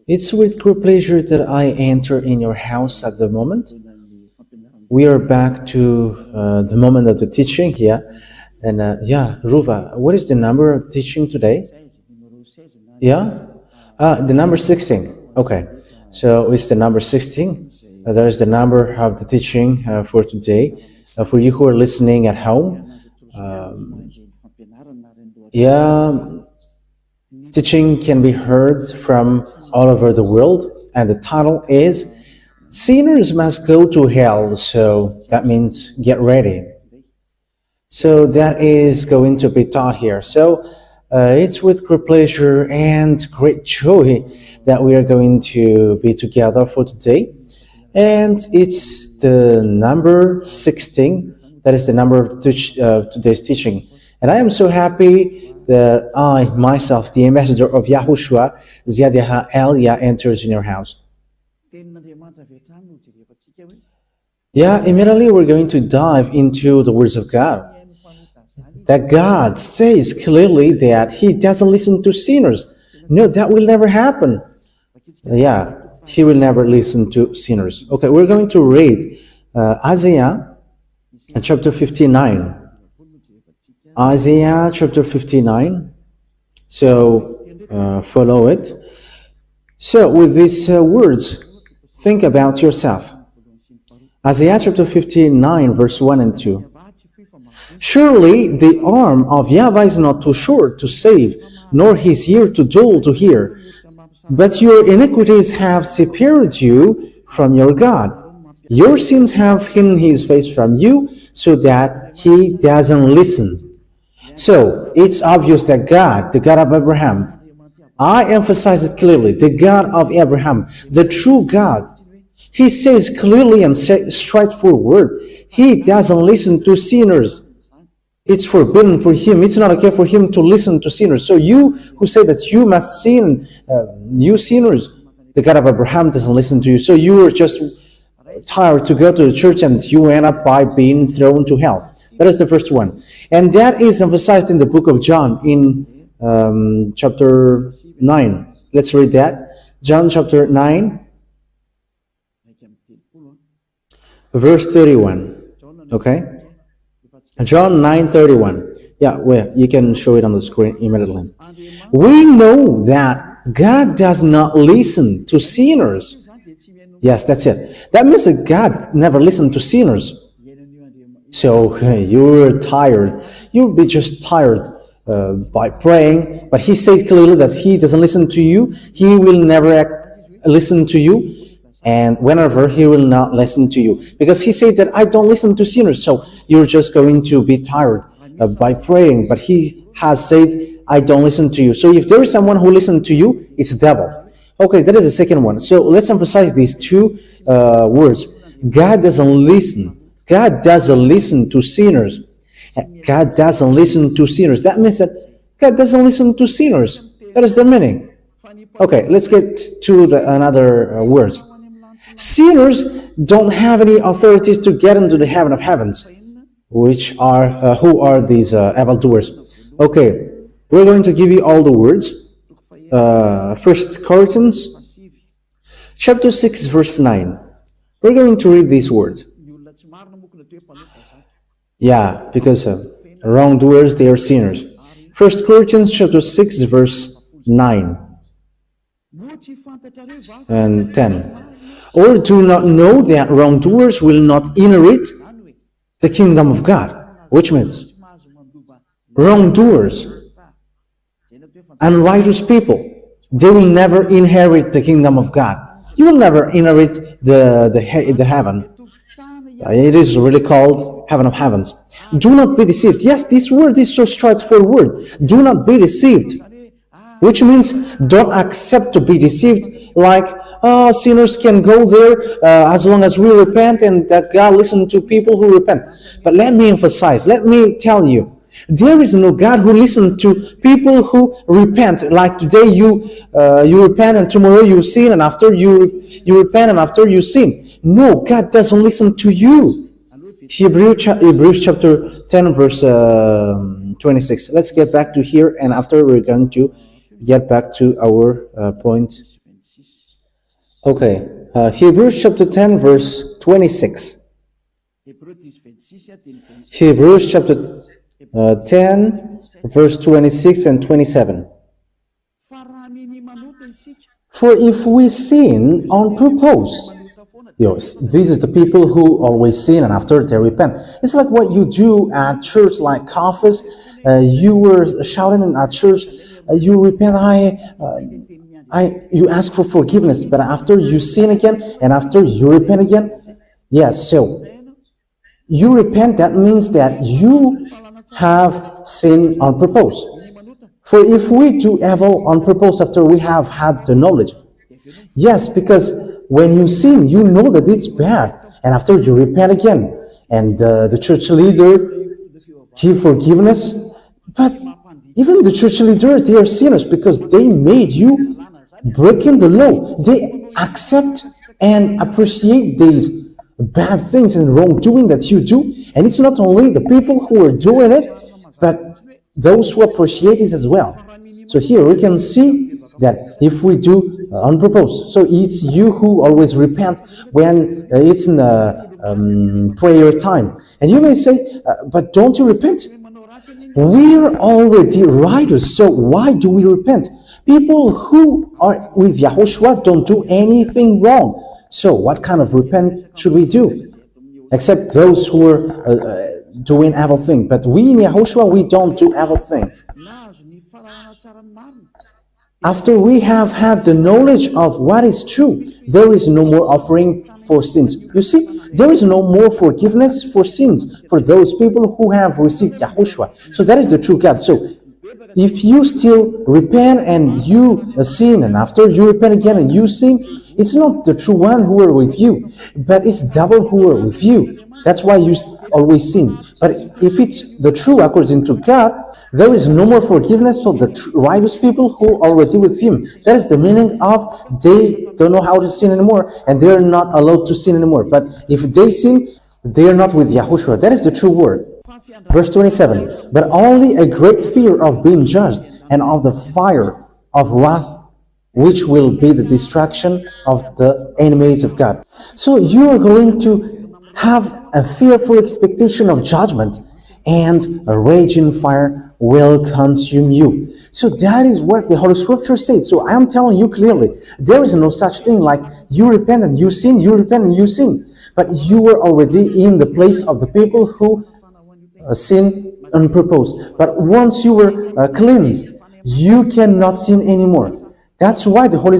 It's with great pleasure that I enter in your house at the moment. We are back to the moment of the teaching here. And Ruva, what is the number of the teaching today? Yeah? The number 16. Okay. So it's the number 16. That is the number of the teaching for today. For you who are listening at home, teaching can be heard from all over the world, and the title is Sinners Must Go to Hell. So that means get ready. So that is going to be taught here. So it's with great pleasure and great joy that we are going to be together for today. And it's the number 16. That is the number of today's teaching. And I am so happy that I, myself, the ambassador of YAHOSHUAH, ZYAHVAH Elia, enters in your house. Yeah, immediately we're going to dive into the words of God. That God says clearly that He doesn't listen to sinners. No, that will never happen. Yeah, He will never listen to sinners. Okay, we're going to read Isaiah chapter 59. Isaiah chapter 59. So follow it. So with these words, think about yourself. Isaiah chapter 59 verse 1 and 2. Surely the arm of YAHVAH is not too short to save, nor his ear too dull to hear. But your iniquities have separated you from your God. Your sins have hidden his face from you, so that he doesn't listen. So it's obvious that God, the God of Abraham, I emphasize it clearly, the God of Abraham, the true God, He says clearly and straightforward, He doesn't listen to sinners. It's forbidden for Him. It's not okay for Him to listen to sinners. So you who say that you must sin, you sinners, the God of Abraham doesn't listen to you. So you were just tired to go to the church and you end up by being thrown to hell. That is the first one. And that is emphasized in the book of John in chapter 9. Let's read that. John chapter 9, verse 31. Okay? John 9:31. Yeah, well, you can show it on the screen immediately. We know that God does not listen to sinners. Yes, that's it. That means that God never listened to sinners. So you're tired. You'll be just tired by praying. But He said clearly that He doesn't listen to you. He will never listen to you. And whenever He will not listen to you. Because He said that I don't listen to sinners. So you're just going to be tired by praying. But He has said, I don't listen to you. So if there is someone who listens to you, it's the devil. Okay, that is the second one. So let's emphasize these two words. God doesn't listen. God doesn't listen to sinners. God doesn't listen to sinners. That means that God doesn't listen to sinners. That is the meaning. Okay, let's get to another words. Sinners don't have any authorities to get into the heaven of heavens, which are who are these evildoers? Okay, we're going to give you all the words. 1 Corinthians chapter 6 verse 9. We're going to read these words. Yeah, because wrongdoers, they are sinners. 1 Corinthians chapter 6 verse 9 and 10. Or do not know that wrongdoers will not inherit the kingdom of God, which means wrongdoers, unrighteous people, they will never inherit the kingdom of God. You will never inherit the heaven. It is really called heaven of heavens. Do not be deceived. Yes, this word is so straightforward. Do not be deceived, which means don't accept to be deceived like, oh, sinners can go there as long as we repent and that God listens to people who repent. But let me emphasize, let me tell you, there is no God who listens to people who repent. Like today you repent and tomorrow you sin, and after you repent and after you sin. No, God doesn't listen to you. Hebrews chapter 10 verse 26. Let's get back to here, and after we're going to get back to our point. Okay, Hebrews chapter 10, verse 26. Hebrews chapter 10, verse 26 and 27. For if we sin on purpose, yes, this is the people who always sin and after they repent. It's like what you do at church, like coffees. You were shouting at church, you repent, you ask for forgiveness, but after you sin again and after you repent again, yes, so you repent, that means that you have sinned on purpose. For if we do evil on purpose after we have had the knowledge, yes, because when you sin, you know that it's bad, and after you repent again, and the church leader give forgiveness, but even the church leader, they are sinners because they made you breaking the law. They accept and appreciate these bad things and wrongdoing that you do, and it's not only the people who are doing it, but those who appreciate it as well. So here we can see that if we do on purpose, so it's you who always repent when it's in the prayer time. And you may say, but don't you repent? We're already righteous, so why do we repent? People who are with YAHOSHUAH don't do anything wrong. So what kind of repent should we do? Except those who are doing evil thing. But we in YAHOSHUAH, we don't do evil thing. After we have had the knowledge of what is true, there is no more offering for sins. You see, there is no more forgiveness for sins for those people who have received YAHOSHUAH. So that is the true God. So if you still repent and you sin, and after you repent again and you sin, it's not the true one who are with you, but it's devil who are with you. That's why you always sin. But if it's the true according to God, there is no more forgiveness for the righteous people who are already with Him. That is the meaning of they don't know how to sin anymore, and they are not allowed to sin anymore. But if they sin, they are not with YAHOSHUAH. That is the true word. Verse 27, but only a great fear of being judged and of the fire of wrath, which will be the destruction of the enemies of God. So you are going to have a fearful expectation of judgment, and a raging fire will consume you. So that is what the Holy Scripture said. So I am telling you clearly, there is no such thing like you repent and you sin, you repent and you sin. But you were already in the place of the people who sin on purpose. But once you were cleansed, you cannot sin anymore. That's why the Holy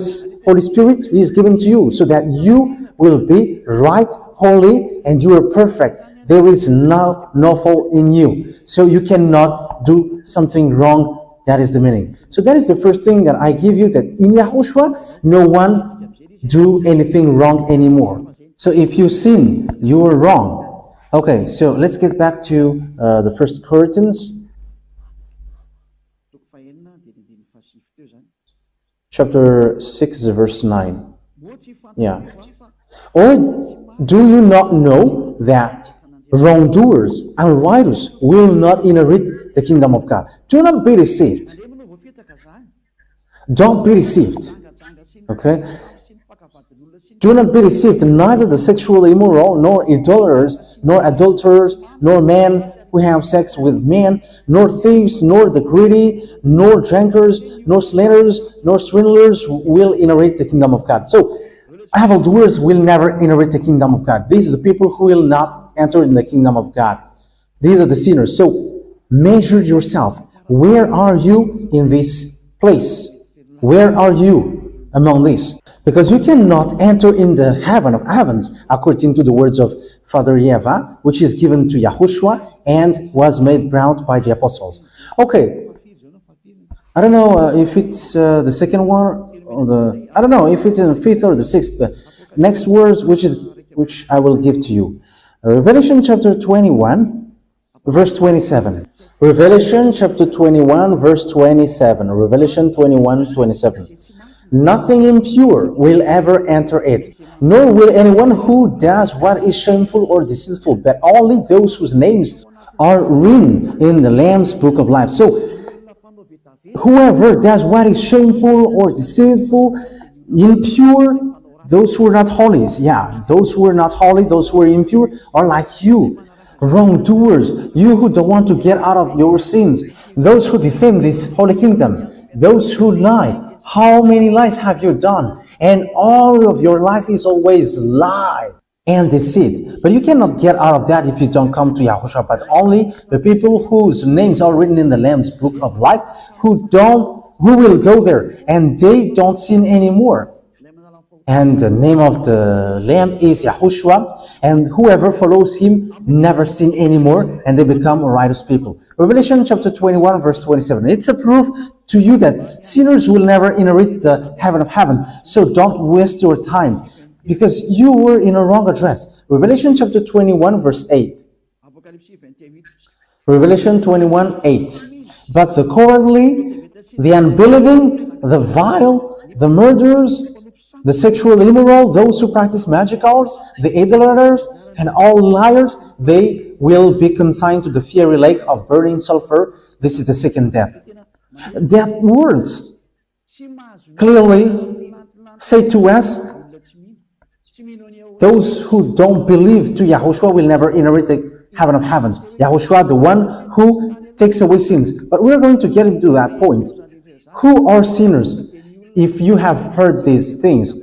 Spirit is given to you, so that you will be right, holy, and you are perfect. There is no fault in you. So you cannot do something wrong. That is the meaning. So that is the first thing that I give you, that in YAHOSHUAH, no one do anything wrong anymore. So if you sin, you are wrong. Okay, so let's get back to the 1 Corinthians. Chapter 6, verse 9. Yeah. Or do you not know that wrongdoers and righteous will not inherit the kingdom of God? Do not be deceived. Don't be deceived. Okay? Do not be deceived. Neither the sexually immoral, nor idolaters, nor adulterers, nor men who have sex with men, nor thieves, nor the greedy, nor drunkards, nor slanderers, nor swindlers will inherit the kingdom of God. So, evildoers will never inherit the kingdom of God. These are the people who will not enter in the kingdom of God. These are the sinners. So, measure yourself. Where are you in this place? Where are you among these? Because you cannot enter in the heaven of heavens, according to the words of Father YAHVAH, which is given to YAHOSHUAH and was made proud by the apostles. Okay, I don't know if it's the second one or I don't know if it's in the fifth or the sixth. The next words, which I will give to you. Revelation chapter 21, verse 27. Revelation chapter 21, verse 27. Revelation 21, 27. Nothing impure will ever enter it, nor will anyone who does what is shameful or deceitful, but only those whose names are written in the Lamb's book of life. So, whoever does what is shameful or deceitful, impure, those who are not holy, those who are not holy, those who are impure are like you, wrongdoers, you who don't want to get out of your sins, those who defame this holy kingdom, those who lie. How many lies have you done? And all of your life is always lie and deceit. But you cannot get out of that if you don't come to Yahushua, but only the people whose names are written in the Lamb's book of life, who will go there, and they don't sin anymore. And the name of the Lamb is Yahushua, and whoever follows him never sin anymore, and they become righteous people. Revelation chapter 21 verse 27. It's a proof to you that sinners will never inherit the heaven of heavens. So don't waste your time, because you were in a wrong address. Revelation chapter 21 verse 8. Revelation 21:8. But the cowardly, the unbelieving, the vile, the murderers, the sexual immoral, those who practice magic arts, the idolaters, and all liars, they will be consigned to the fiery lake of burning sulfur. This is the second death. That words clearly say to us, those who don't believe to Yahushua will never inherit the heaven of heavens. Yahushua, the one who takes away sins. But we're going to get into that point. Who are sinners? If you have heard these things,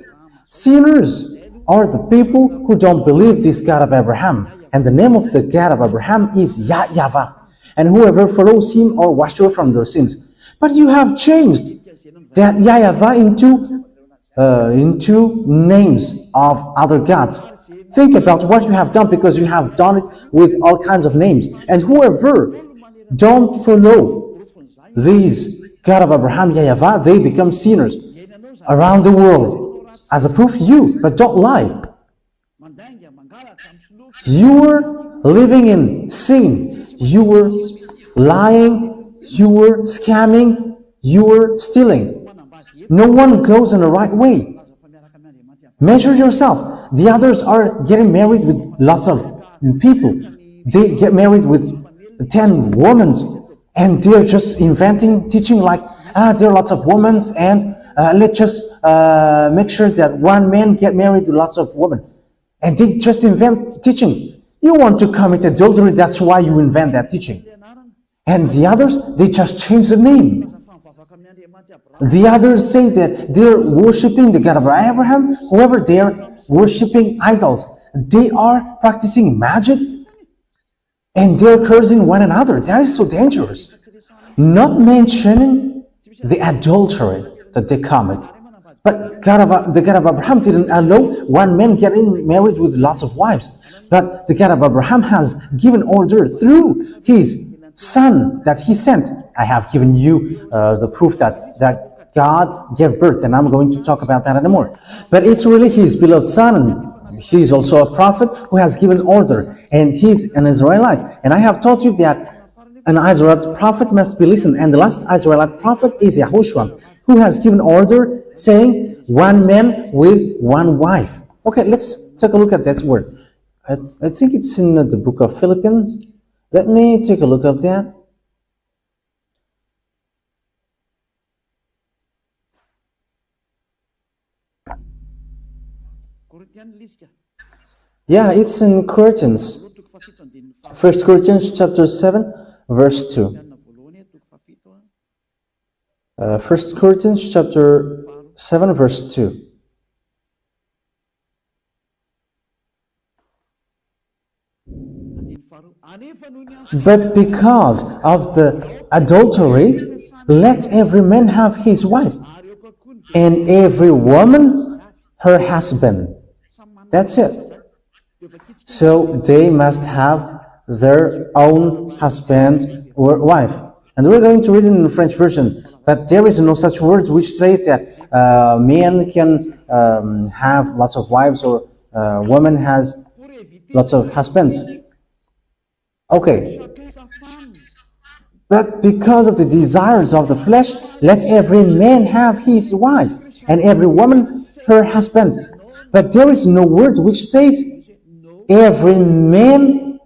sinners are the people who don't believe this God of Abraham. And the name of the God of Abraham is YAHVAH. And whoever follows him are washed away from their sins. But you have changed that YAHVAH into names of other gods. Think about what you have done, because you have done it with all kinds of names. And whoever don't follow these God of Abraham, YAHVAH, they become sinners around the world. As a proof, but don't lie. You were living in sin. You were lying. You were scamming. You were stealing. No one goes in the right way. Measure yourself. The others are getting married with lots of people. They get married with 10 women, and they're just inventing, teaching like, there are lots of women, and let's just make sure that one man get married to lots of women. And they just invent teaching. You want to commit adultery, that's why you invent that teaching. And the others, they just change the name. The others say that they're worshipping the God of Abraham. However, they're worshipping idols. They are practicing magic, and they're cursing one another. That is so dangerous. Not mentioning the adultery that they commit. But the God of Abraham didn't allow one man getting married with lots of wives. But the God of Abraham has given order through his son that he sent. I have given you the proof that God gave birth, and I'm going to talk about that anymore. But it's really his beloved son, and he's also a prophet who has given order, and he's an Israelite. And I have taught you that an Israelite prophet must be listened, and the last Israelite prophet is YAHOSHUAH, who has given order saying one man with one wife. Okay, let's take a look at this word. I think it's in the book of Philippians. Let me take a look at that. Yeah, it's in Corinthians. 1 Corinthians chapter 7, verse 2. 1 Corinthians chapter 7, verse 2. But because of the adultery, let every man have his wife, and every woman her husband. That's it. So they must have their own husband or wife. And we're going to read it in the French version, but there is no such word which says that men can have lots of wives, or woman has lots of husbands. Okay. But because of the desires of the flesh, let every man have his wife, and every woman her husband. But there is no word which says every man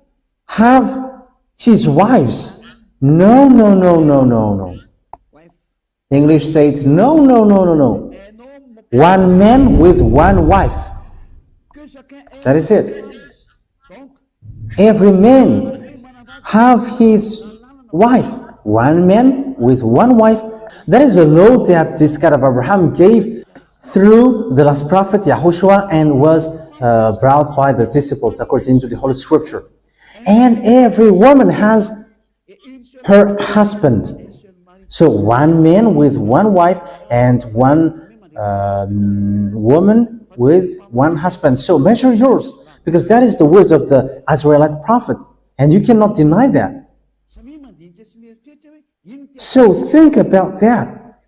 have his wives. No. English says, no, no, no, no, no. One man with one wife. That is it. Every man have his wife. One man with one wife. That is a law that this God of Abraham gave through the last prophet YAHOSHUAH and was brought by the disciples according to the Holy Scripture. And every woman has her husband. So one man with one wife and one woman with one husband. So measure yours, because that is the words of the Israelite prophet, and you cannot deny that. So think about that.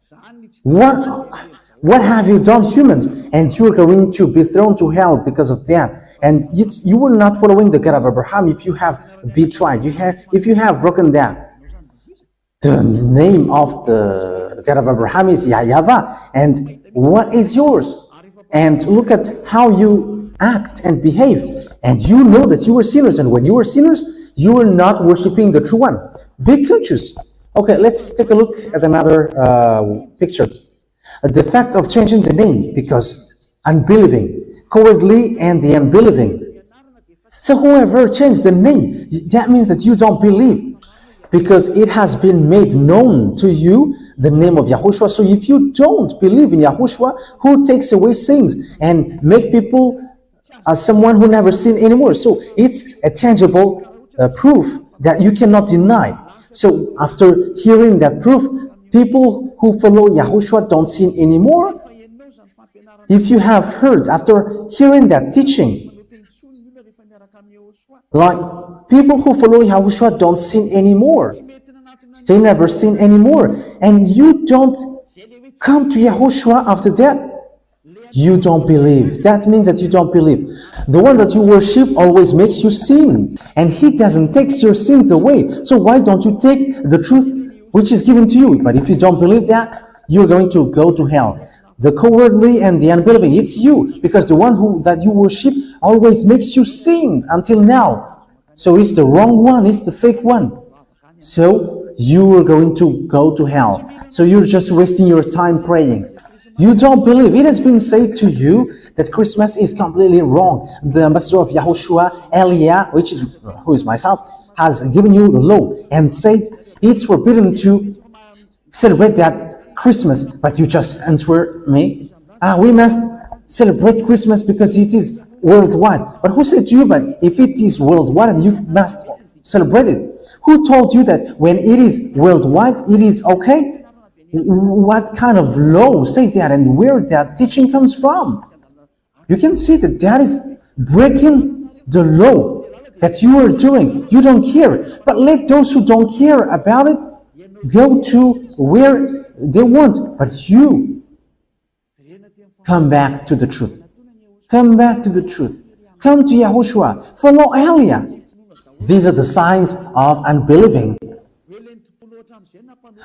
What have you done, humans? And you are going to be thrown to hell because of that. And you were not following the God of Abraham if you have betrayed, if you have broken that. The name of the God of Abraham is YAHVAH, and what is yours? And look at how you act and behave, and you know that you were sinners, and when you were sinners, you were not worshiping the true one. Be conscious. Okay, let's take a look at another picture. The fact of changing the name, because unbelieving, cowardly, and the unbelieving. So whoever changed the name, that means that you don't believe, because it has been made known to you, the name of YAHOSHUAH. So if you don't believe in YAHOSHUAH, who takes away sins and make people as someone who never sinned anymore. So it's a tangible proof that you cannot deny. So after hearing that proof, people who follow YAHOSHUAH don't sin anymore. If you have heard after hearing that teaching, like people who follow YAHOSHUAH don't sin anymore. They never sin anymore. And you don't come to YAHOSHUAH after that, you don't believe. That means that you don't believe. The one that you worship always makes you sin, and he doesn't take your sins away. So why don't you take the truth which is given to you? But if you don't believe that, you're going to go to hell. The cowardly and the unbelieving, it's you, because the one that you worship always makes you sin until now. So it's the wrong one, it's the fake one. So you are going to go to hell. So you're just wasting your time praying. You don't believe. It has been said to you that Christmas is completely wrong. The ambassador of YAHOSHUAH, Elia, who is myself, has given you the law and said it's forbidden to celebrate that Christmas. But you just answer me, we must celebrate Christmas because it is worldwide. But who said to you, but if it is worldwide and you must celebrate it? Who told you that when it is worldwide, it is okay? What kind of law says that, and where that teaching comes from? You can see that that is breaking the law that you are doing. You don't care. But let those who don't care about it go to where they want. But you come back to the truth. Come back to the truth. Come to YAHOSHUAH. Follow Elia. These are the signs of unbelieving.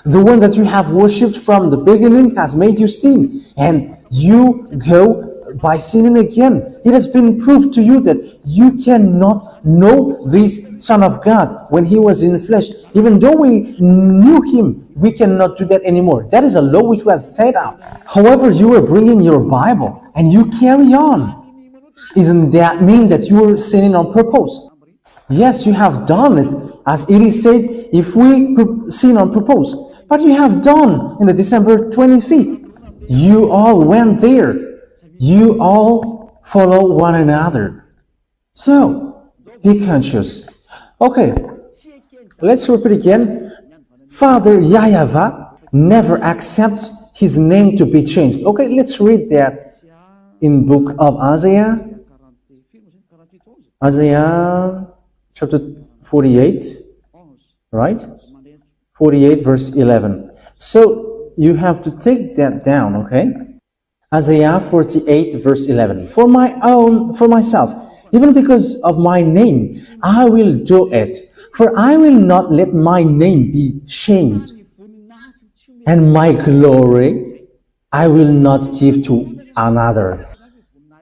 The one that you have worshipped from the beginning has made you sin, and you go by sinning again. It has been proved to you that you cannot know this Son of God when he was in flesh. Even though we knew him, we cannot do that anymore. That is a law which was set out. However, you are bringing your Bible and you carry on. Isn't that mean that you are sinning on purpose? Yes, you have done it, as it is said, if we sin on purpose. But you have done in the December 25th. You all went there. You all follow one another. So, be conscious. Okay, let's repeat again. Father YAHVAH never accepts his name to be changed. Okay, let's read that in book of Isaiah. Isaiah chapter 48, right? 48 verse 11. So you have to take that down, okay? Isaiah 48 verse 11. For myself, even because of my name, I will do it. For I will not let my name be shamed. And my glory I will not give to another.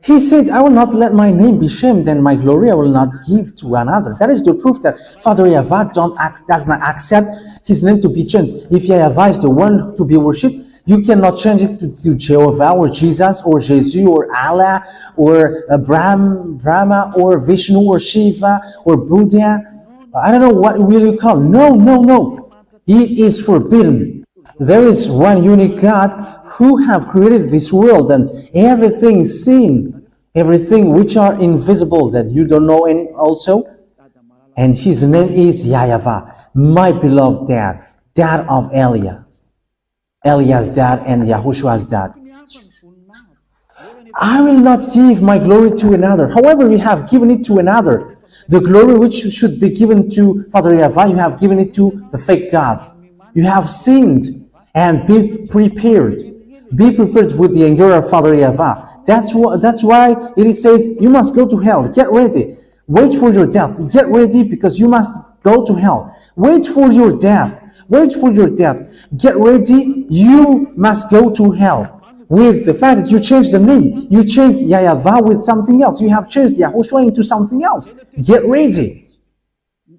He said, I will not let my name be shamed, and my glory I will not give to another. That is the proof that Father YAHVAH does not accept his name to be changed. If YAHVAH is the one to be worshipped, You cannot change it to Jehovah or Jesus or Jesus or Allah or Brahma or Vishnu or Shiva or Buddha. I don't know what will you call. No, no, no. It is forbidden. There is one unique God who have created this world and everything seen, everything which are invisible that you don't know any also. And his name is YAHVAH, my beloved dad, dad of Eliah's dad and Yahoshua's dad. I will not give my glory to another. However, you have given it to another. The glory which should be given to Father YAHVAH, you have given it to the fake gods. You have sinned, and be prepared. Be prepared with the anger of Father YAHVAH. That's why it is said, you must go to hell. Get ready. Wait for your death. Get ready because you must go to hell. Wait for your death. Wait for your death. Get ready. You must go to hell. With the fact that you changed the name, you changed YAHVAH with something else. You have changed YAHOSHUAH into something else. Get ready.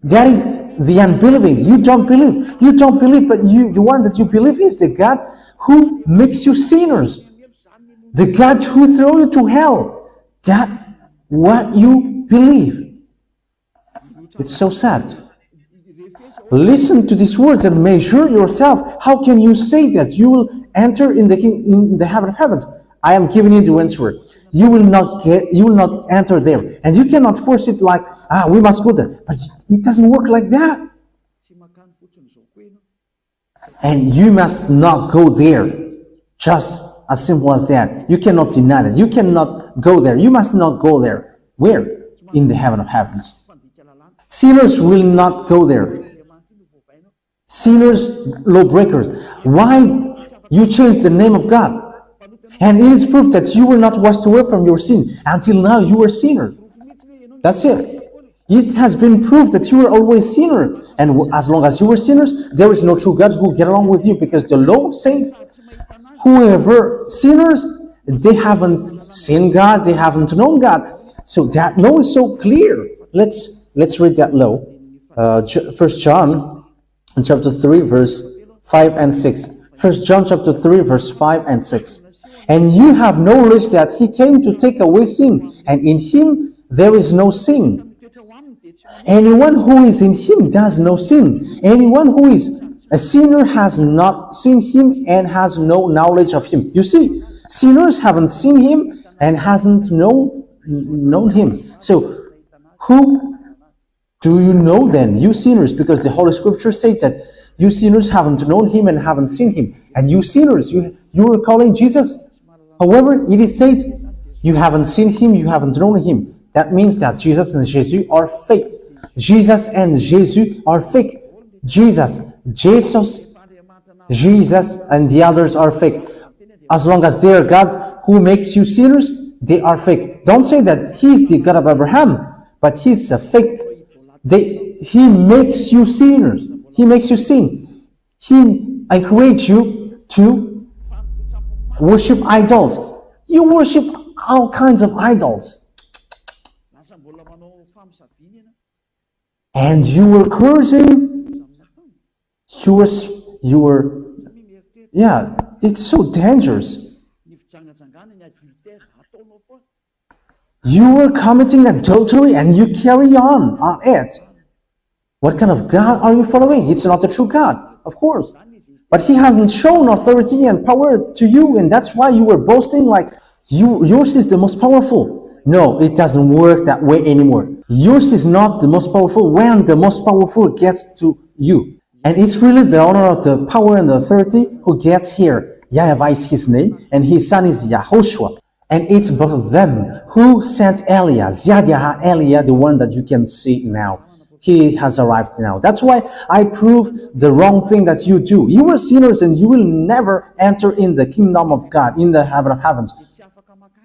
That is the unbelieving. You don't believe. You don't believe, but the one that you believe is the God who makes you sinners. The God who throws you to hell. That's what you believe. It's so sad. Listen to these words and measure yourself. How can you say that you will enter in the heaven of heavens? I am giving you the answer. You will not enter there, and you cannot force it like, we must go there. But it doesn't work like that. And you must not go there. Just as simple as that. You cannot deny that. You cannot go there. You must not go there. Where? In the heaven of heavens. Sinners will not go there. Sinners, lawbreakers. Why you changed the name of God? And it is proof that you were not washed away from your sin. Until now, you were a sinner. That's it. It has been proved that you were always sinner. And as long as you were sinners, there is no true God who will get along with you. Because the law says, whoever sinners, they haven't seen God, they haven't known God. So that law is so clear. Let's read that law. 1 John chapter 3, verse 5 and 6. 1 John chapter 3, verse 5 and 6. And you have knowledge that he came to take away sin, and in him there is no sin. Anyone who is in him does no sin. Anyone who is a sinner has not seen him and has no knowledge of him. You see, sinners haven't seen him and hasn't known him. So, who do you know then? You sinners, because the Holy Scripture said that you sinners haven't known him and haven't seen him. And you sinners, you were calling Jesus. However, it is said, you haven't seen him, you haven't known him. That means that Jesus and Jesus are fake. Jesus and Jesus are fake. Jesus, and the others are fake. As long as they are God who makes you sinners, they are fake. Don't say that he's the God of Abraham, but he's a fake. He makes you sinners. He makes you sin. He encourages you to worship idols. You worship all kinds of idols. And you were cursing. You were, yeah, it's so dangerous. You were committing adultery and you carry on it. What kind of God are you following? It's not the true God, of course. But he hasn't shown authority and power to you, and that's why you were boasting like yours is the most powerful. No, it doesn't work that way anymore. Yours is not the most powerful when the most powerful gets to you. And it's really the honor of the power and the authority who gets here. YAHVAH is his name, and his son is YAHOSHUAH. And it's both of them who sent Eliah, Eliah, the one that you can see now. He has arrived now. That's why I prove the wrong thing that you do. You are sinners and you will never enter in the kingdom of God, in the heaven of heavens.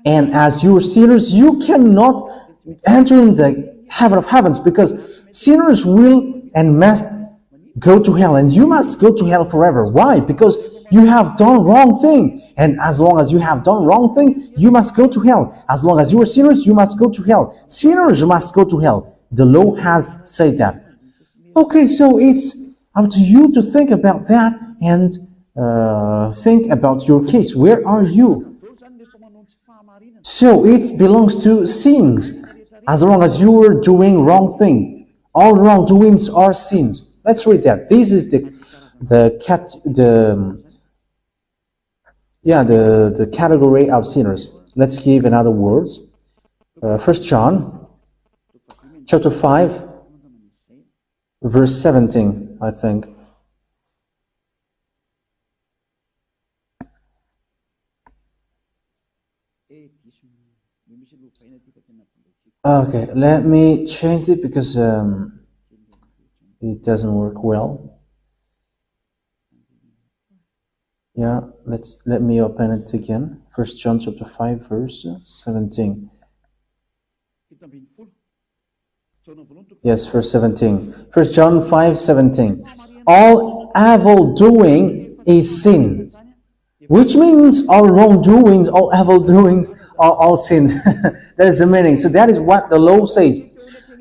And as you are sinners, you cannot enter in the heaven of heavens because sinners will and must go to hell. And you must go to hell forever. Why? Because you have done wrong thing. And as long as you have done wrong thing, you must go to hell. As long as you are sinners, you must go to hell. Sinners must go to hell. The law has said that. Okay, so it's up to you to think about that and think about your case. Where are you? So it belongs to sins. As long as you are doing wrong thing, all wrongdoings are sins. Let's read that. This is the category of sinners. Let's give another words. 1 John chapter 5 verse 17, I think. Okay, let me change it because it doesn't work well. Yeah, let me open it again. 1 John chapter 5 verse 17. Yes, verse 17. 1 John 5:17. All evil doing is sin, which means all wrongdoings, all evil doings are all sins. That is the meaning. So that is what the law says.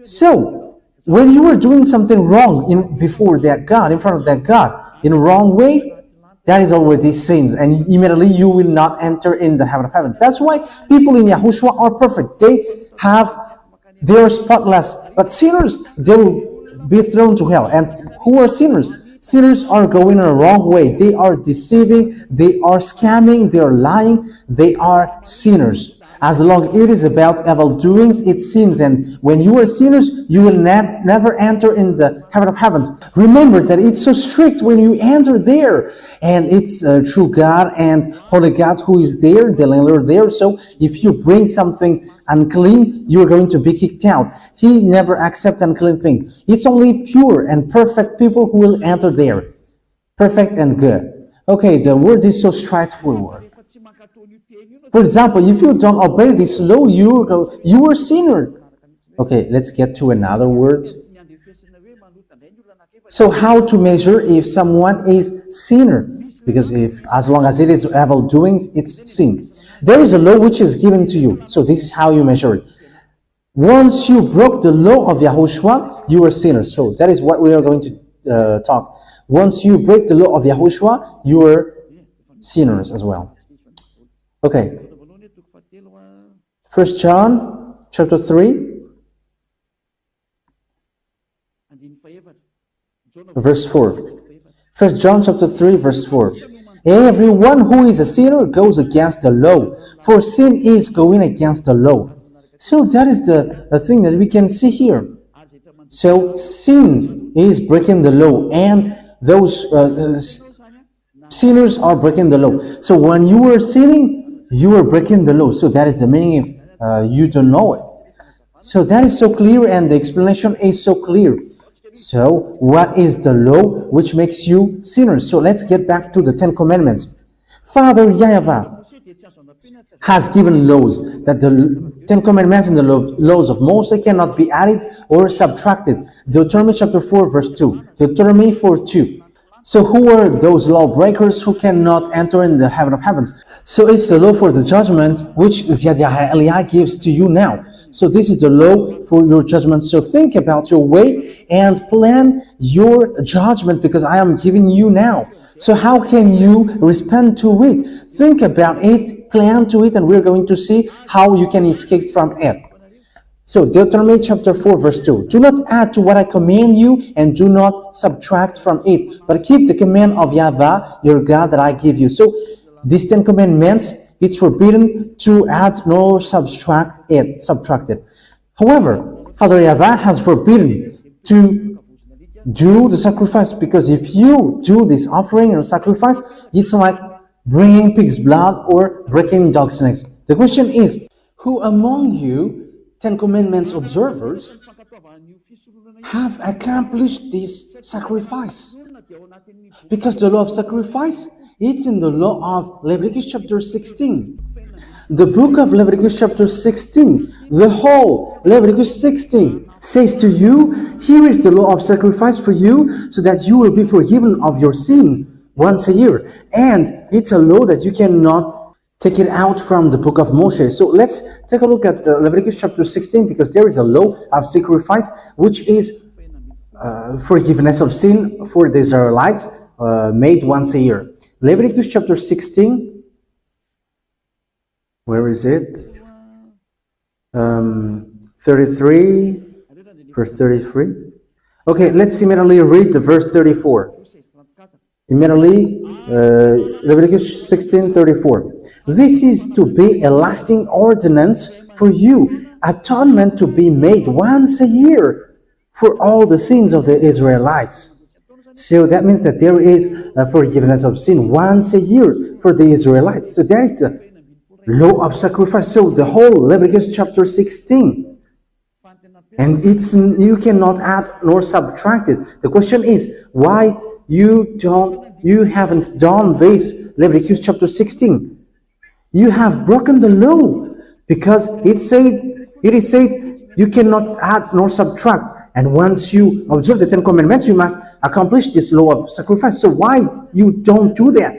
So when you are doing something wrong in front of that God, in a wrong way, that is already sins, and immediately you will not enter in the heaven of heavens. That's why people in Yahushua are perfect. They are spotless, but sinners, they will be thrown to hell. And who are sinners? Sinners are going in a wrong way. They are deceiving, they are scamming, they are lying, they are sinners. As long as it is about evil doings, it sins. And when you are sinners, you will never enter in the heaven of heavens. Remember that it's so strict when you enter there. And it's true God and Holy God who is there, the landlord there. So if you bring something unclean, you are going to be kicked out. He never accepts unclean things. It's only pure and perfect people who will enter there. Perfect and good. Okay, the word is so straightforward. For example, if you don't obey this law, you are a sinner. Okay, let's get to another word. So how to measure if someone is sinner? Because as long as it is evil doings, it's sin. There is a law which is given to you. So this is how you measure it. Once you broke the law of Yahushua, you are sinners. So that is what we are going to talk. Once you break the law of Yahushua, you are sinners as well. Okay. 1 John chapter 3 verse 4. 1 John chapter 3 verse 4. Everyone who is a sinner goes against the law, for sin is going against the law. So that is the thing that we can see here. So sin is breaking the law, and those sinners are breaking the law. So when you are sinning, you are breaking the law. So that is the meaning if you don't know it. So that is so clear, and the explanation is so clear. So what is the law which makes you sinners? So let's get back to the 10 Commandments. Father YAHVAH has given laws that the 10 Commandments and the laws of Moses cannot be added or subtracted. Deuteronomy chapter 4 verse 2. Deuteronomy 4:2. So who are those lawbreakers who cannot enter in the heaven of heavens? So it's the law for the judgment which Yahweh gives to you now. So this is the law for your judgment. So think about your way and plan your judgment, because I am giving you now. So how can you respond to it? Think about it, plan to it, and we're going to see how you can escape from it. So Deuteronomy chapter 4 verse 2. Do not add to what I command you, and do not subtract from it, but keep the command of YAHVAH, your God, that I give you. So these 10 commandments, it's forbidden to add nor subtract it. However, Father YAHVAH has forbidden to do the sacrifice, because if you do this offering or sacrifice, it's like bringing pig's blood or breaking dog's necks. The question is, who among you, 10 Commandments observers, have accomplished this sacrifice? Because the law of sacrifice, it's in the law of Leviticus chapter 16. The book of Leviticus chapter 16, the whole Leviticus 16 says to you, here is the law of sacrifice for you, so that you will be forgiven of your sin once a year. And it's a law that you cannot take it out from the book of Moshe. So let's take a look at Leviticus chapter 16, because there is a law of sacrifice, which is forgiveness of sin for the Israelites, made once a year. Leviticus chapter 16. Where is it? 33, verse 33. Okay, let's immediately read the verse 34. Immediately, Leviticus 16:34. This is to be a lasting ordinance for you, atonement to be made once a year for all the sins of the Israelites. So that means that there is a forgiveness of sin once a year for the Israelites. So that is the law of sacrifice. So the whole Leviticus chapter 16. And you cannot add nor subtract it. The question is, why you haven't done this Leviticus chapter 16? You have broken the law, because it is said you cannot add nor subtract. And once you observe the 10 commandments, you must accomplish this law of sacrifice. So why you don't do that?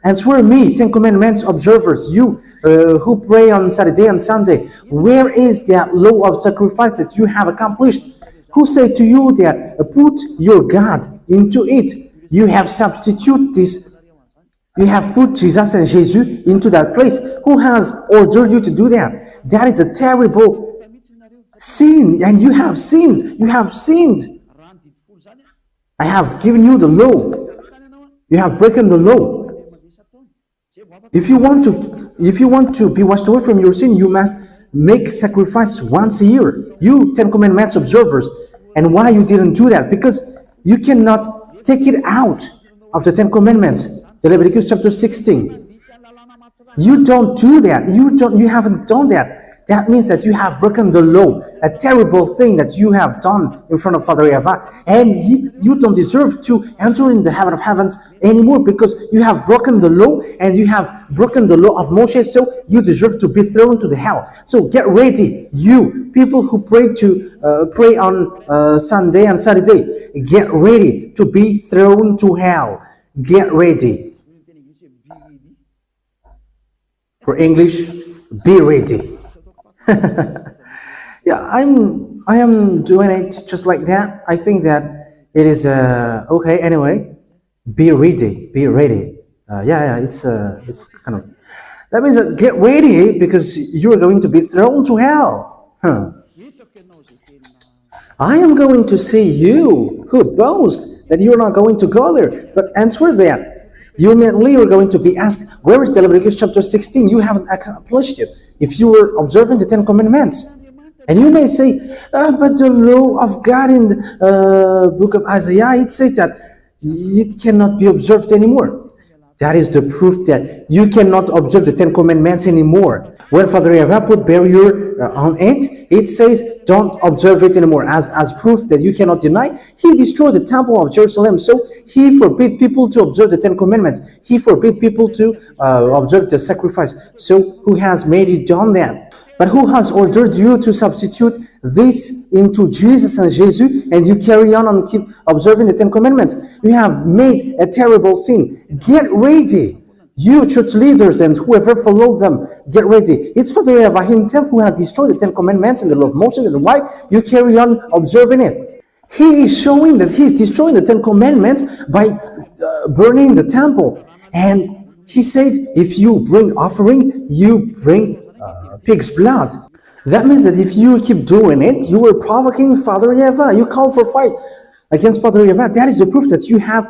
Answer me, 10 commandments observers, you who pray on Saturday and Sunday, where is that law of sacrifice that you have accomplished? Who said to you that put your God into it? You have substituted this. You have put Jesus and Jesus into that place. Who has ordered you to do that? That is a terrible sin, and you have sinned. You have sinned. I have given you the law. You have broken the law. If you want to be washed away from your sin, you must make sacrifice once a year. You 10 commandments observers. And why you didn't do that? Because you cannot take it out of the 10 commandments. The Leviticus chapter 16. You don't do that. You haven't done that. That means that you have broken the law, a terrible thing that you have done in front of Father YAHVAH, and you don't deserve to enter in the heaven of heavens anymore, because you have broken the law and you have broken the law of Moshe, so you deserve to be thrown to the hell. So get ready, you people who pray on Sunday and Saturday, get ready to be thrown to hell. Get ready. For English, be ready. Yeah, I am doing it just like that. I think that it is okay. Anyway, be ready. It's kind of, that means that get ready, because you are going to be thrown to hell. I am going to see you who boast that you are not going to go there, but answer that. You immediately are going to be asked, where is the Leviticus chapter 16? You haven't accomplished it. If you were observing the 10 commandments. And you may say, but the law of God in the book of Isaiah, it says that it cannot be observed anymore. That is the proof that you cannot observe the 10 commandments anymore. When Father YAHVAH put barrier on it, it says don't observe it anymore. As proof that you cannot deny, he destroyed the temple of Jerusalem. So he forbid people to observe the 10 commandments. He forbid people to observe the sacrifice. So who has made you done that? But who has ordered you to substitute this into Jesus and Jesus, and you carry on and keep observing the 10 commandments? You have made a terrible sin. Get ready. You church leaders and whoever followed them, get ready. It's Father YAHVAH himself who has destroyed the 10 commandments and the law of Moses, and why you carry on observing it. He is showing that he is destroying the 10 commandments by burning the temple. And he said, if you bring offering, you bring pig's blood. That means that if you keep doing it, you are provoking Father YAHVAH. You call for fight against Father YAHVAH. That is the proof that you have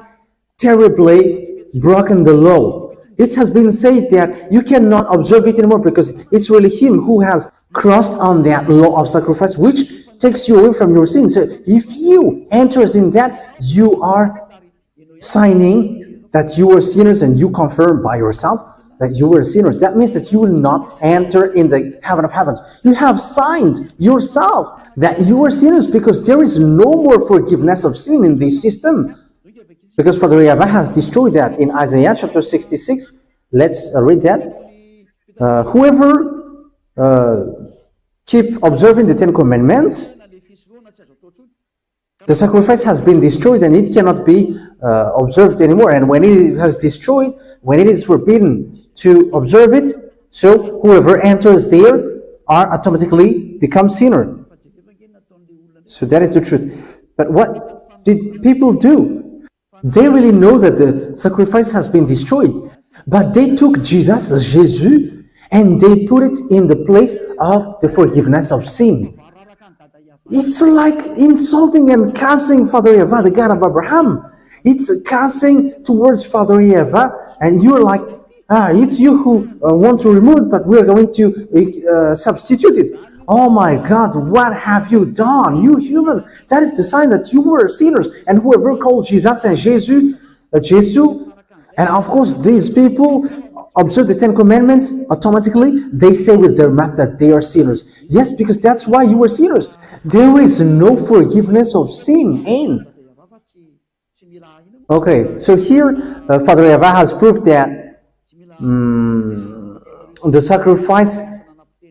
terribly broken the law. It has been said that you cannot observe it anymore, because it's really him who has crossed on that law of sacrifice, which takes you away from your sin. So if you enter in that, you are signing that you are sinners, and you confirm by yourself that you were sinners. That means that you will not enter in the heaven of heavens. You have signed yourself that you are sinners, because there is no more forgiveness of sin in this system. Because Father YAHVAH has destroyed that in Isaiah chapter 66. Let's read that. Whoever keep observing the 10 commandments, the sacrifice has been destroyed and it cannot be observed anymore. And when it has destroyed, when it is forbidden to observe it, so whoever enters there are automatically become sinner. So that is the truth. But what did people do? They really know that the sacrifice has been destroyed. But they took Jesus, Jésus, and they put it in the place of the forgiveness of sin. It's like insulting and cursing Father YAHVAH, the God of Abraham. It's cursing towards Father YAHVAH, and you're like, it's you who want to remove it, but we're going to substitute it. Oh my God, what have you done, you humans? That is the sign that you were sinners. And whoever called Jesus and Jesus, and of course these people observe the Ten Commandments, automatically they say with their mouth that they are sinners. Yes, because that's why you were sinners. There is no forgiveness of sin in. Okay, so here Father YAHVAH has proved that the sacrifice,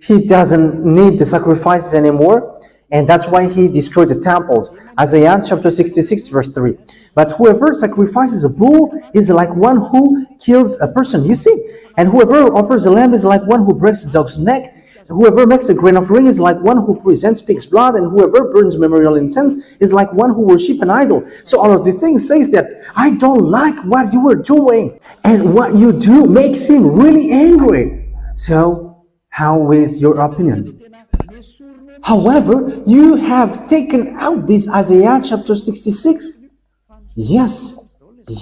he doesn't need the sacrifices anymore, and that's why he destroyed the temples. Isaiah chapter 66 verse 3. But whoever sacrifices a bull is like one who kills a person, you see. And whoever offers a lamb is like one who breaks a dog's neck. Whoever makes a grain offering is like one who presents pig's blood, and whoever burns memorial incense is like one who worships an idol. So all of the things says that I don't like what you are doing, and what you do makes him really angry. So how is your opinion? However, you have taken out this Isaiah chapter 66. Yes,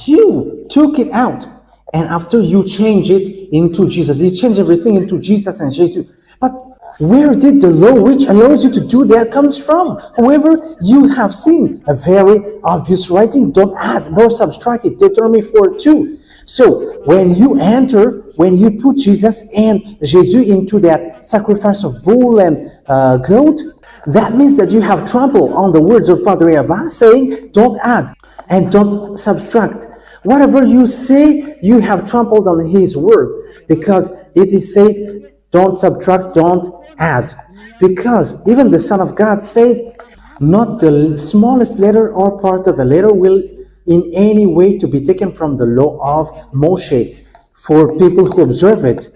you took it out, and after you change it into Jesus, you change everything into Jesus and Jesus. But where did the law which allows you to do that comes from? However, you have seen a very obvious writing. Don't add nor subtract it. Deuteronomy 4:2. So when you put Jesus and Jesus into that sacrifice of bull and goat, that means that you have trampled on the words of Father YAHVAH, saying, don't add and don't subtract. Whatever you say, you have trampled on his word, because it is said, don't subtract, don't add. Because even the Son of God said, not the smallest letter or part of a letter will in any way to be taken from the law of Moshe for people who observe it.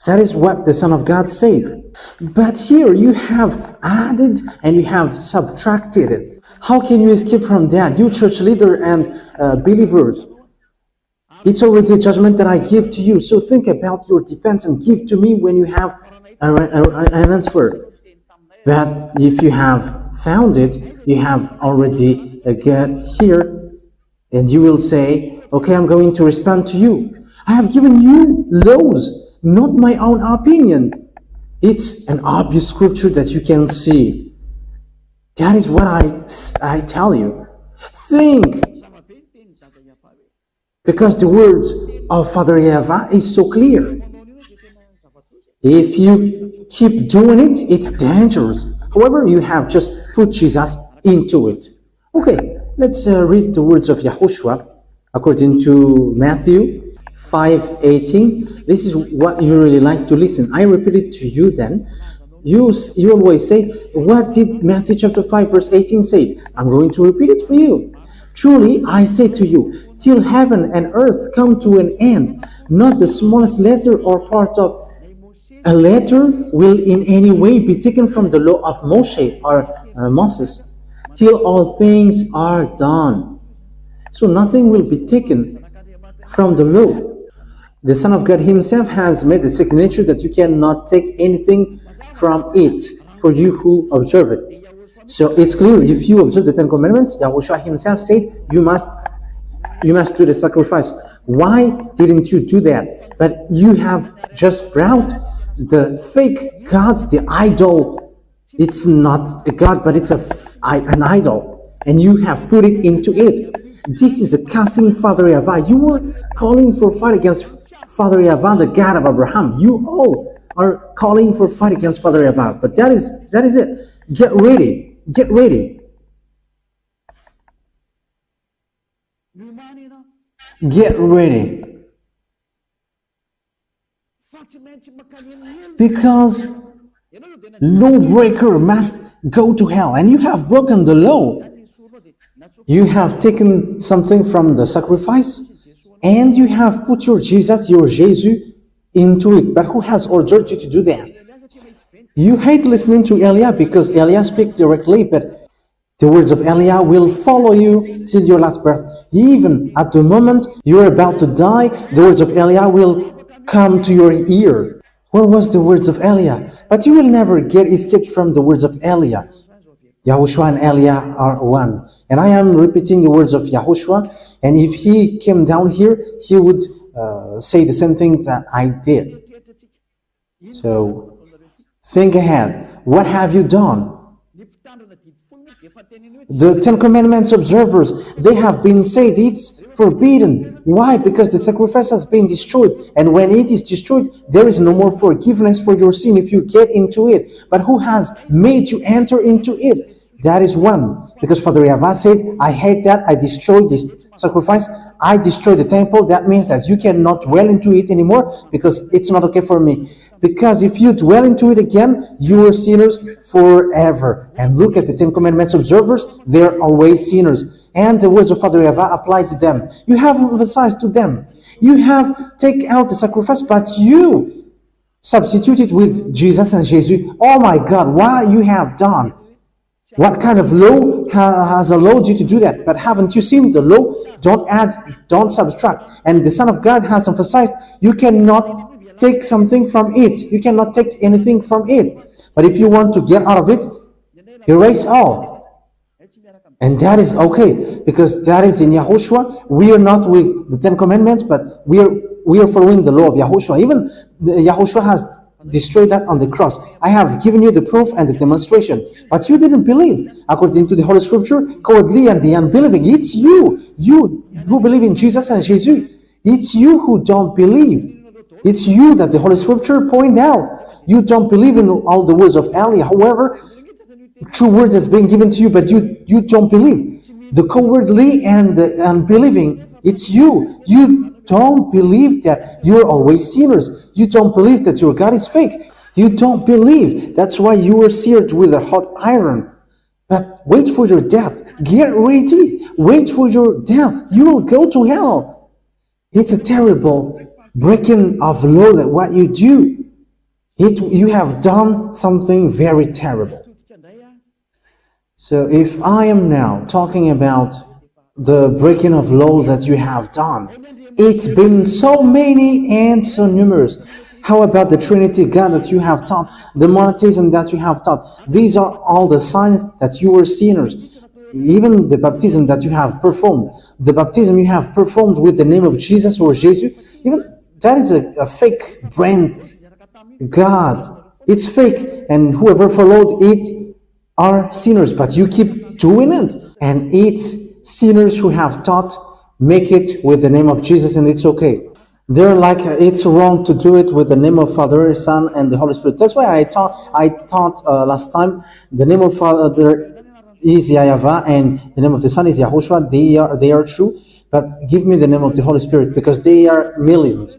That is what the Son of God said. But here you have added and you have subtracted it. How can you escape from that? You church leader and believers, it's already a judgment that I give to you. So think about your defense and give to me when you have an answer. But if you have found it, you have already got here, and you will say, okay, I'm going to respond to you. I have given you laws, not my own opinion. It's an obvious scripture that you can see. That is what I tell you. Think. Because the words of Father YAHVAH is so clear. If you keep doing it, it's dangerous. However, you have just put Jesus into it. Okay, let's read the words of Yahushua according to Matthew 5:18. This is what you really like to listen. I repeat it to you then. You always say, what did Matthew chapter 5 verse 18 say? I'm going to repeat it for you. Truly, I say to you, till heaven and earth come to an end, not the smallest letter or part of a letter will in any way be taken from the law of Moshe or Moses, till all things are done. So nothing will be taken from the law. The Son of God himself has made the second nature that you cannot take anything from it for you who observe it. So it's clear, if you observe the Ten Commandments, YAHOSHUAH himself said, you must do the sacrifice. Why didn't you do that? But you have just brought the fake gods, the idol. It's not a god, but it's an idol. And you have put it into it. This is a cursing Father YAHVAH. You were calling for fight against Father YAHVAH, the God of Abraham. You all are calling for fight against Father YAHVAH. But that is it. Get ready. Get ready. Get ready. Because lawbreaker must go to hell, and you have broken the law. You have taken something from the sacrifice, and you have put your Jesus into it. But who has ordered you to do that? You hate listening to Elia because Elia speaks directly, but The words of Eliah will follow you till your last breath. Even at the moment you are about to die, the words of Eliah will come to your ear. What was the words of Eliah? But you will never get escaped from the words of Eliah. Yahushua and Eliah are one. And I am repeating the words of Yahushua. And if he came down here, he would say the same thing that I did. So think ahead. What have you done? The Ten Commandments observers, they have been said it's forbidden. Why? Because the sacrifice has been destroyed. And when it is destroyed, there is no more forgiveness for your sin if you get into it. But who has made you enter into it? That is one. Because Father YAHVAH said, I hate that. I destroyed this sacrifice. I destroyed the temple. That means that you cannot dwell into it anymore because it's not okay for me. Because if you dwell into it again, you are sinners forever. And look at the Ten Commandments observers, they're always sinners. And the words of Father YAHVAH apply to them. You have emphasized to them. You have taken out the sacrifice, but you substituted with Jesus and Jesus. Oh my God, what you have done. What kind of law has allowed you to do that? But haven't you seen the law? Don't add, don't subtract. And the Son of God has emphasized, you cannot take something from it. You cannot take anything from it. But if you want to get out of it, erase all. And that is okay, because that is in Yahushua. We are not with the Ten Commandments, but we are following the law of Yahushua. Even Yahushua has destroyed that on the cross. I have given you the proof and the demonstration, but you didn't believe. According to the Holy Scripture, cowardly and the unbelieving, it's you who believe in Jesus and Jesus. It's you who don't believe. It's you that the Holy Scripture point out. You don't believe in all the words of Eliah. However, true words has been given to you, but you don't believe. The cowardly and the unbelieving, it's you. You don't believe that you're always sinners. You don't believe that your God is fake. You don't believe. That's why you were seared with a hot iron. But wait for your death. Get ready. Wait for your death. You will go to hell. It's a terrible breaking of law that what you do. You have done something very terrible. So if I am now talking about the breaking of laws that you have done, it's been so many and so numerous. How about the Trinity God that you have taught, the monotheism that you have taught? These are all the signs that you were sinners. Even the baptism that you have performed, the baptism you have performed with the name of Jesus or Jesus, even that is a fake brand God. It's fake, and whoever followed it are sinners, but you keep doing it. And it's sinners who have taught, make it with the name of Jesus, and it's okay. They're like, it's wrong to do it with the name of Father, Son, and the Holy Spirit. That's why I taught last time, the name of Father is YAHVAH, and the name of the Son is YAHOSHUAH. They are true, but give me the name of the Holy Spirit, because they are millions.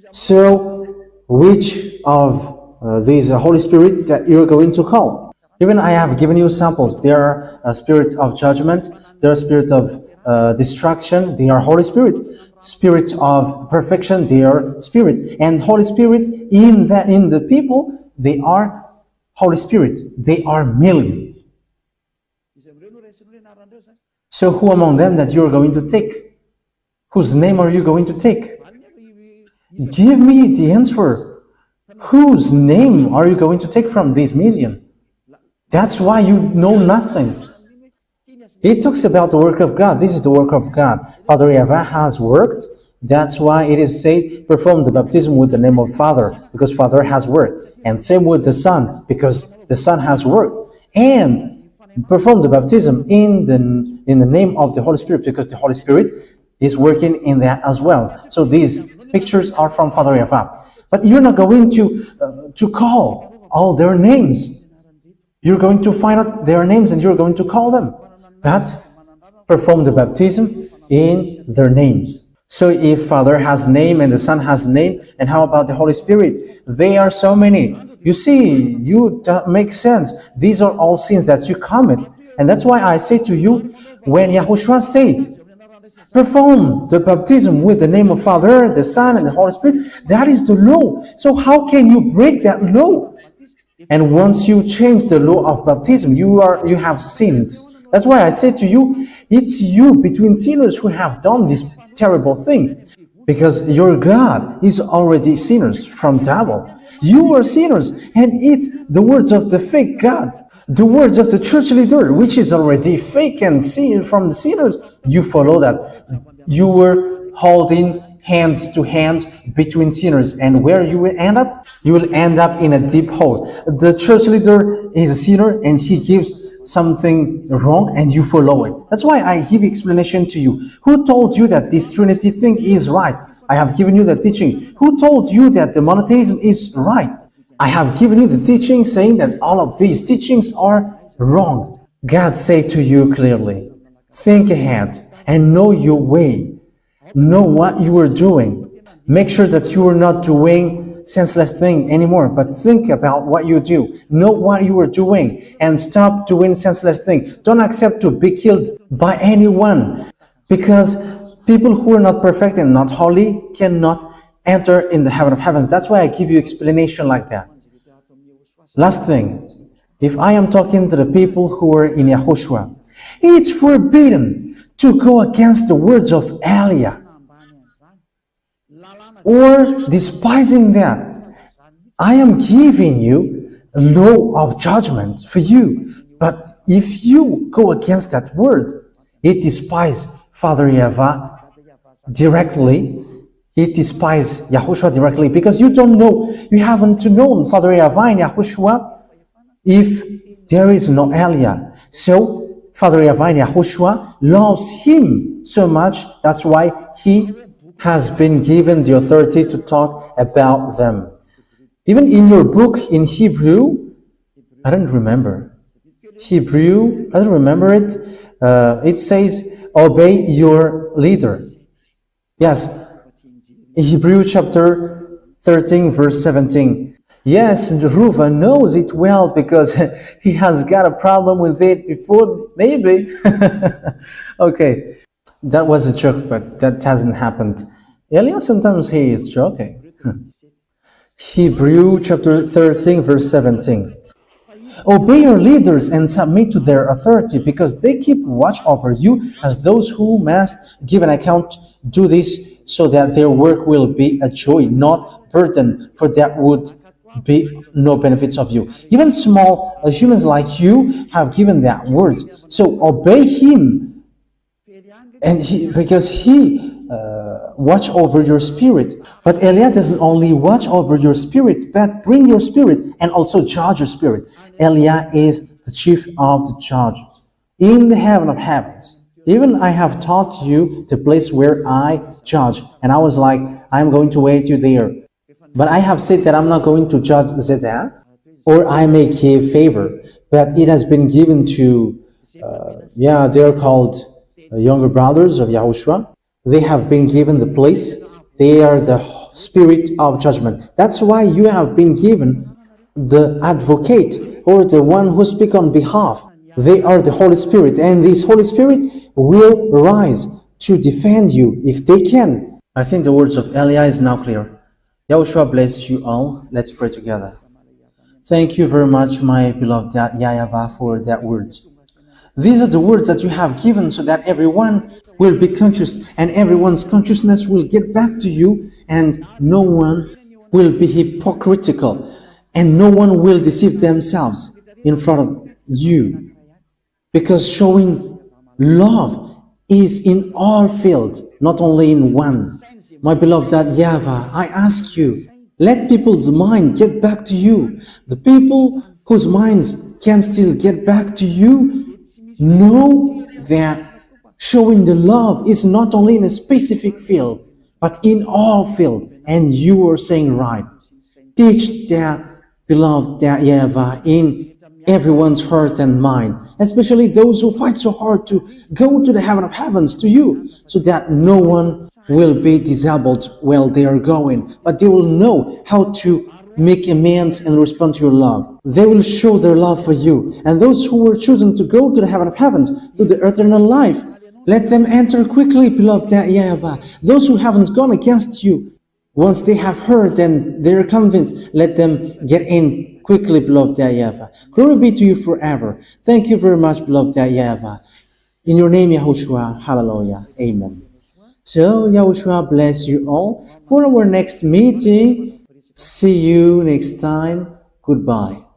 So, which of these Holy Spirit that you're going to call? Even I have given you samples. They are a spirit of judgment. They are a spirit of destruction. They are Holy Spirit. Spirit of perfection. They are Spirit. And Holy Spirit in the people, they are Holy Spirit. They are millions. So who among them that you are going to take? Whose name are you going to take? Give me the answer. Whose name are you going to take from these million? That's why you know nothing. It talks about the work of God. This is the work of God. Father YAHVAH has worked. That's why it is said, perform the baptism with the name of Father, because Father has worked. And same with the Son, because the Son has worked. And perform the baptism in the name of the Holy Spirit, because the Holy Spirit is working in that as well. So these pictures are from Father YAHVAH. But you're not going to call all their names. You're going to find out their names and you're going to call them. But perform the baptism in their names. So if Father has name and the Son has name, and how about the Holy Spirit? They are so many. You see, that makes sense. These are all sins that you commit. And that's why I say to you, when Yahushua said, perform the baptism with the name of Father, the Son, and the Holy Spirit, that is the law. So how can you break that law? And once you change the law of baptism, you have sinned. That's why I say to you, it's you between sinners who have done this terrible thing. Because your God is already sinners from devil. You are sinners, and it's the words of the fake God, the words of the church leader, which is already fake and sin from the sinners. You follow that. You were holding hands to hands between sinners, and where you will end up? You will end up in a deep hole. The church leader is a sinner, and he gives something wrong, and you follow it. That's why I give explanation to you. Who told you that this Trinity thing is right? I have given you the teaching. Who told you that the monotheism is right? I have given you the teaching saying that all of these teachings are wrong. God said to you clearly, think ahead and know your way. Know what you are doing. Make sure that you are not doing senseless thing anymore, but think about what you do. Know what you are doing and stop doing senseless thing. Don't accept to be killed by anyone, because people who are not perfect and not holy cannot enter in the heaven of heavens. That's why I give you explanation like that. Last thing, if I am talking to the people who are in YAHOSHUAH, it's forbidden to go against the words of Elia or despising that. I am giving you a law of judgment for you. But if you go against that word, it despises Father YAHVAH directly. It despises YAHOSHUAH directly, because you don't know, you haven't known Father YAHVAH and YAHOSHUAH if there is no Elia. So Father YAHVAH and YAHOSHUAH loves him so much, that's why he has been given the authority to talk about them. Even in your book in Hebrew, I don't remember. Hebrew, I don't remember it. It says, obey your leader. Yes, Hebrew chapter 13, verse 17. Yes, Ruva knows it well because he has got a problem with it before, maybe. Okay, that was a joke, but that hasn't happened. Elias, sometimes he is joking. Hebrew chapter 13, verse 17. Obey your leaders and submit to their authority, because they keep watch over you as those who must give an account. Do this so that their work will be a joy, not burden, for that would be no benefits of you. Even small humans like you have given that word. So obey him, and because he watch over your spirit. But Elia doesn't only watch over your spirit, but bring your spirit and also judge your spirit. Elia is the chief of the judges in the heaven of heavens. Even I have taught you the place where I judge, and I was like, I'm going to wait you there. But I have said that I'm not going to judge Zedek, or I may give favor, but it has been given to, they're called younger brothers of YAHOSHUAH. They have been given the place. They are the spirit of judgment. That's why you have been given the advocate, or the one who speaks on behalf. They are the Holy Spirit, and this Holy Spirit will rise to defend you if they can. I think the words of Elia is now clear. YAHOSHUAH bless you all. Let's pray together. Thank you very much, my beloved YAHVAH, for that words. These are the words that you have given so that everyone will be conscious, and everyone's consciousness will get back to you, and no one will be hypocritical, and no one will deceive themselves in front of you. Because showing love is in all fields, not only in one. My beloved YAHVAH, I ask you, let people's mind get back to you. The people whose minds can still get back to you, know that showing the love is not only in a specific field, but in all fields. And you are saying right. Teach that, beloved YAHVAH, in everyone's heart and mind, especially those who fight so hard to go to the heaven of heavens, to you, so that no one will be disabled while they are going, but they will know how to make amends and respond to your love. They will show their love for you. And those who were chosen to go to the heaven of heavens, to the eternal life, let them enter quickly, beloved YAHVAH. Those who haven't gone against you, Once they have heard, then they're convinced. Let them get in quickly, beloved YAHVAH. Glory be to you forever. Thank you very much, beloved YAHVAH. In your name, YAHOSHUAH. Hallelujah. Amen. So, YAHOSHUAH bless you all. For our next meeting, see you next time. Goodbye.